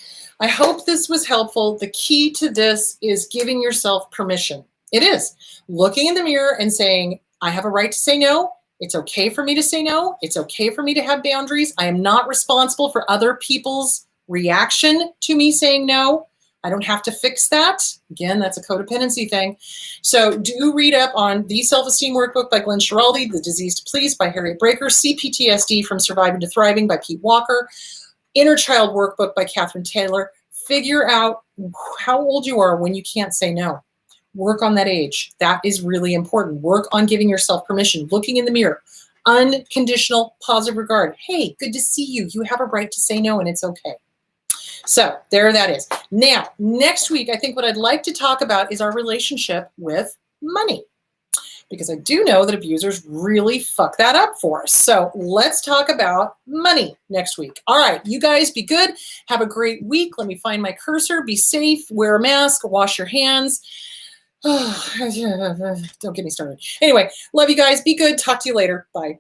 I hope this was helpful. The key to this is giving yourself permission. It is looking in the mirror and saying, I have a right to say no. It's okay for me to say no. It's okay for me to have boundaries. I am not responsible for other people's reaction to me saying no. I don't have to fix that. Again, that's a codependency thing. So do read up on The Self-Esteem Workbook by Glenn Schiraldi, The Disease to Please by Harriet Breaker, CPTSD from Surviving to Thriving by Pete Walker, Inner Child Workbook by Catherine Taylor, Figure out how old you are when you can't say no. Work on that age. That is really important. Work on giving yourself permission, looking in the mirror, unconditional positive regard. Hey, good to see you. You have a right to say no, and it's okay. So there that is. Now, next week, I think what I'd like to talk about is our relationship with money, because I do know that abusers really fuck that up for us. So let's talk about money next week. All right, you guys be good. Have a great week. Let me find my cursor. Be safe. Wear a mask. Wash your hands. Don't get me started. Anyway, love you guys. Be good. Talk to you later. Bye.